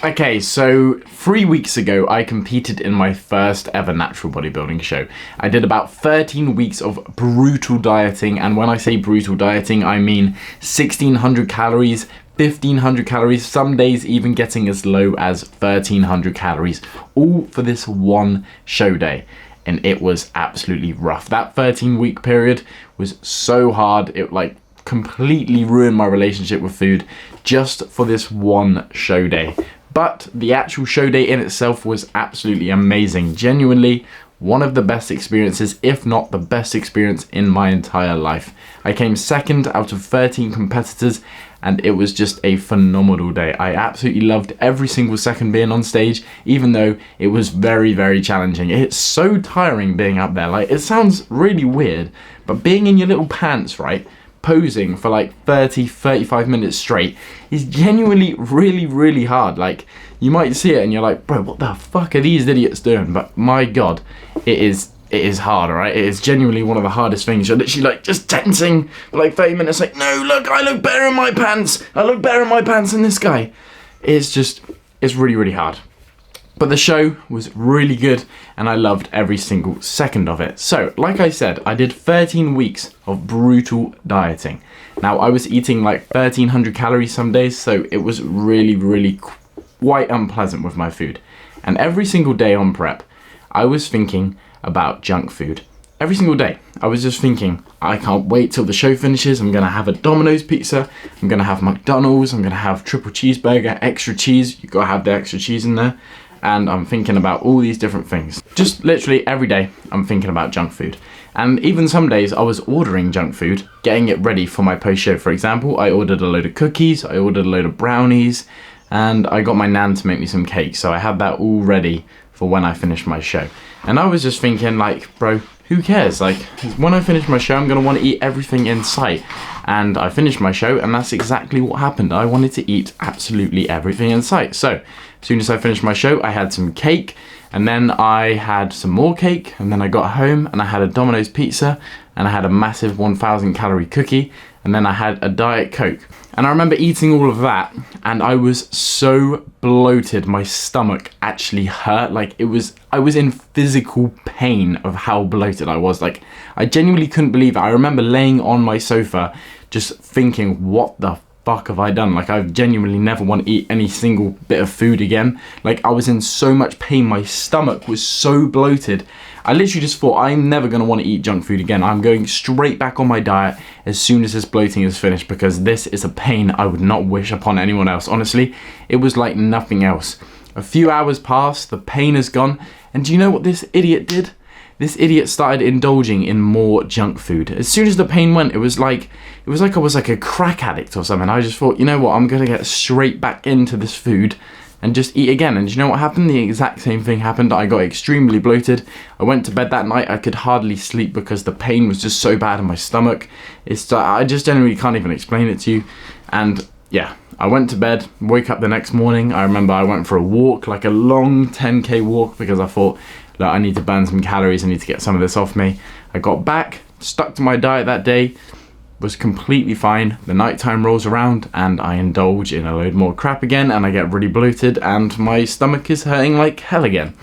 Okay, so 3 weeks ago, I competed in my first ever natural bodybuilding show. I did about 13 weeks of brutal dieting, and when I say brutal dieting, I mean 1,600 calories, 1,500 calories, some days even getting as low as 1,300 calories, all for this one show day. And it was absolutely rough. That 13-week period was so hard, it like completely ruined my relationship with food just for this one show day. But the actual show day in itself was absolutely amazing. Genuinely one of the best experiences, if not the best experience in my entire life. I came second out of 13 competitors, and it was just a phenomenal day. I absolutely loved every single second being on stage, even though it was very, very challenging. It's so tiring being up there. Like, it sounds really weird, but being in your little pants, right, posing for like 35 minutes straight is genuinely really, really hard. Like, you might see it and you're like, bro, what the fuck are these idiots doing? But my god, it is hard, alright? It is genuinely one of the hardest things. You're literally like just tensing for like 30 minutes, like, no, look, I look better in my pants. I look better in my pants than this guy. It's really, really hard. But the show was really good, and I loved every single second of it. So, like I said, I did 13 weeks of brutal dieting. Now, I was eating like 1,300 calories some days, so it was really, really quite unpleasant with my food. And every single day on prep, I was thinking about junk food. Every single day, I was just thinking, I can't wait till the show finishes. I'm gonna have a Domino's pizza, I'm gonna have McDonald's, I'm gonna have triple cheeseburger, extra cheese. You gotta have the extra cheese in there. And I'm thinking about all these different things. Just literally every day, I'm thinking about junk food. And even some days, I was ordering junk food, getting it ready for my post-show. For example, I ordered a load of cookies, I ordered a load of brownies, and I got my nan to make me some cake. So I had that all ready for when I finished my show. And I was just thinking, like, bro, who cares? Like, when I finish my show, I'm gonna want to eat everything in sight. And I finished my show, and that's exactly what happened. I wanted to eat absolutely everything in sight. So, as soon as I finished my show, I had some cake, and then I had some more cake, and then I got home, and I had a Domino's pizza, and I had a massive 1,000 calorie cookie, and then I had a Diet Coke. And I remember eating all of that, and I was so bloated, my stomach actually hurt. Like, I was in physical pain of how bloated I was. Like, I genuinely couldn't believe it. I remember laying on my sofa, just thinking, what the fuck have I done? Like, I genuinely never want to eat any single bit of food again. Like, I was in so much pain, my stomach was so bloated. I literally just thought, I'm never going to want to eat junk food again. I'm going straight back on my diet as soon as this bloating is finished, because this is a pain I would not wish upon anyone else. Honestly, it was like nothing else. A few hours passed, the pain is gone, and do you know what this idiot did? This idiot started indulging in more junk food. As soon as the pain went, it was like I was like a crack addict or something. I just thought, you know what, I'm going to get straight back into this food and just eat again. And do you know what happened? The exact same thing happened. I got extremely bloated. I went to bed that night. I could hardly sleep because the pain was just so bad in my stomach. I just generally can't even explain it to you. And yeah, I went to bed, woke up the next morning. I remember I went for a walk, like a long 10K walk, because I thought, look, I need to burn some calories. I need to get some of this off me. I got back, stuck to my diet that day, was completely fine. The nighttime rolls around and I indulge in a load more crap again, and I get really bloated and my stomach is hurting like hell again.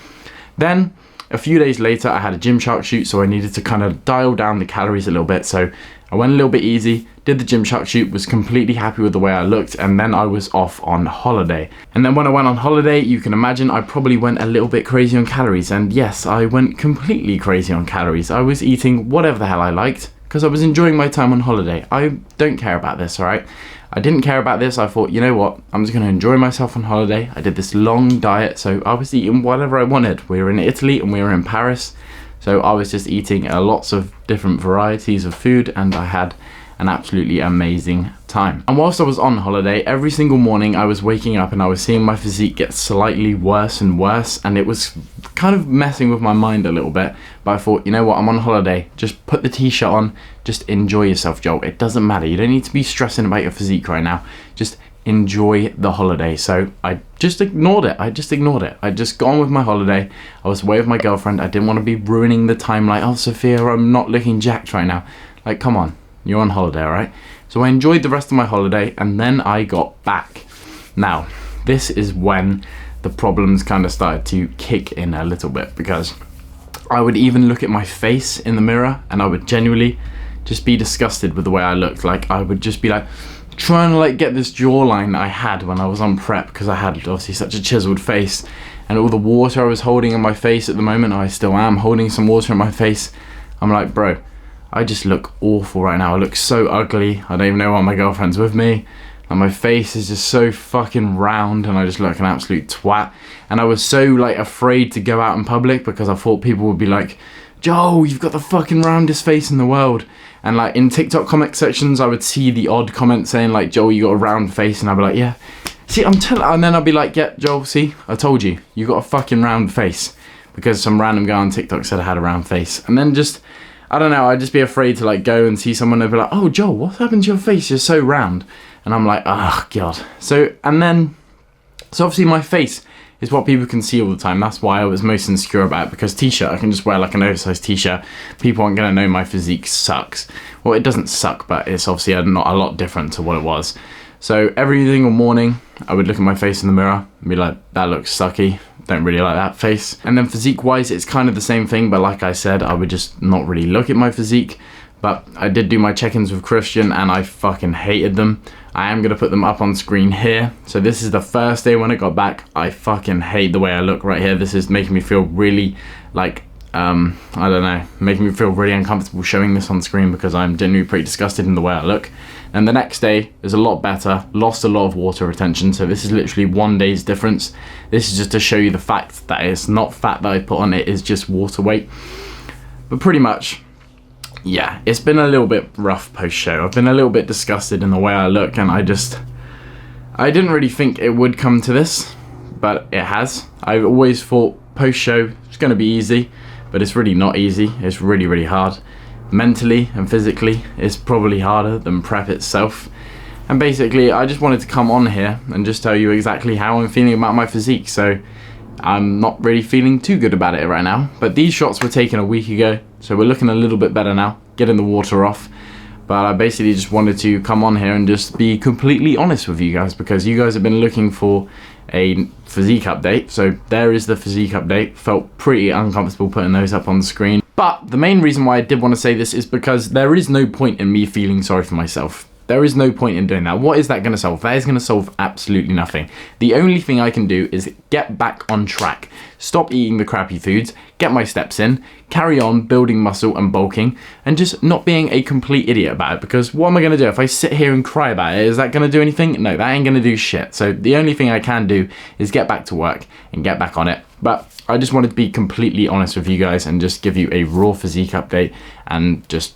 Then a few days later, I had a Gymshark shoot, so I needed to kind of dial down the calories a little bit. So I went a little bit easy, did the Gymshark shoot, was completely happy with the way I looked, and then I was off on holiday. And then when I went on holiday, you can imagine I probably went a little bit crazy on calories. And yes, I went completely crazy on calories. I was eating whatever the hell I liked, because I was enjoying my time on holiday. I don't care about this, alright? I didn't care about this. I thought, you know what? I'm just going to enjoy myself on holiday. I did this long diet, so I was eating whatever I wanted. We were in Italy and we were in Paris, so I was just eating lots of different varieties of food, and I had an absolutely amazing time. And whilst I was on holiday, every single morning I was waking up and I was seeing my physique get slightly worse and worse, and it was kind of messing with my mind a little bit. But I thought, you know what, I'm on holiday, just put the t-shirt on, just enjoy yourself, Joel. It doesn't matter, you don't need to be stressing about your physique right now, just enjoy the holiday. So I just ignored it. I just got on with my holiday. I was away with my girlfriend. I didn't want to be ruining the time, like, oh Sophia, I'm not looking jacked right now. Like, come on, you're on holiday, alright? So I enjoyed the rest of my holiday, and then I got back. Now, this is when the problems kind of started to kick in a little bit, because I would even look at my face in the mirror and I would genuinely just be disgusted with the way I looked. Like, I would just be like trying to like get this jawline I had when I was on prep, because I had obviously such a chiseled face, and all the water I was holding in my face at the moment, I still am holding some water in my face. I'm like, bro, I just look awful right now. I look so ugly. I don't even know why my girlfriend's with me. And my face is just so fucking round and I just look an absolute twat. And I was so like afraid to go out in public because I thought people would be like, Joel, you've got the fucking roundest face in the world. And like in TikTok comment sections, I would see the odd comment saying like, Joel, you got a round face. And I'd be like, yeah, see, and then I'd be like, yeah, Joel, see, I told you, you got a fucking round face. Because some random guy on TikTok said I had a round face. And then just, I don't know, I'd just be afraid to like go and see someone and be like, oh, Joel, what happened to your face? You're so round. And I'm like, oh God. So obviously my face is what people can see all the time. That's why I was most insecure about it, because t-shirt, I can just wear like an oversized t-shirt. People aren't gonna know my physique sucks. Well, it doesn't suck, but it's obviously not a lot different to what it was. So every single morning, I would look at my face in the mirror and be like, that looks sucky. Don't really like that face. And then physique wise, it's kind of the same thing, but like I said, I would just not really look at my physique. But I did do my check-ins with Christian and I fucking hated them. I am gonna put them up on screen here. So this is the first day when I got back. I fucking hate the way I look right here. This is making me feel really like, I don't know, making me feel really uncomfortable showing this on screen because I'm genuinely pretty disgusted in the way I look. And the next day is a lot better, lost a lot of water retention. So this is literally 1 day's difference. This is just to show you the fact that it's not fat that I put on, it is just water weight. But pretty much, yeah, it's been a little bit rough post-show. I've been a little bit disgusted in the way I look, and I didn't really think it would come to this, but it has. I always thought post-show it's going to be easy, but it's really not easy. It's really, really hard. Mentally and physically, it's probably harder than prep itself. And basically, I just wanted to come on here and just tell you exactly how I'm feeling about my physique. So I'm not really feeling too good about it right now, but these shots were taken a week ago, so we're looking a little bit better now, getting the water off. But I basically just wanted to come on here and just be completely honest with you guys, because you guys have been looking for a physique update. So there is the physique update. Felt pretty uncomfortable putting those up on the screen. But the main reason why I did want to say this is because there is no point in me feeling sorry for myself. There is no point in doing that. What is that going to solve? That is going to solve absolutely nothing. The only thing I can do is get back on track. Stop eating the crappy foods, get my steps in, carry on building muscle and bulking, and just not being a complete idiot about it. Because what am I going to do? If I sit here and cry about it, is that going to do anything? No, that ain't going to do shit. So the only thing I can do is get back to work and get back on it. But I just wanted to be completely honest with you guys and just give you a raw physique update and just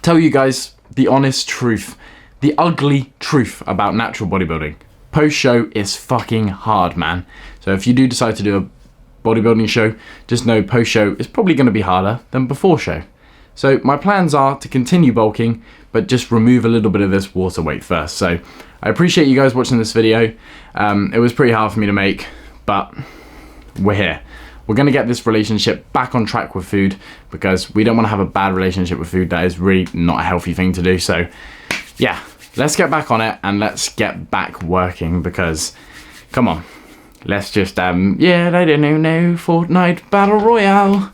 tell you guys the honest truth, the ugly truth about natural bodybuilding. Post-show is fucking hard, man. So if you do decide to do a bodybuilding show, just know post-show is probably going to be harder than before show. So my plans are to continue bulking, but just remove a little bit of this water weight first. So I appreciate you guys watching this video. It was pretty hard for me to make, but we're here. We're going to get this relationship back on track with food, because we don't want to have a bad relationship with food. That is really not a healthy thing to do. So yeah, let's get back on it and let's get back working, because come on, let's just yeah, I don't know, Fortnite Battle Royale.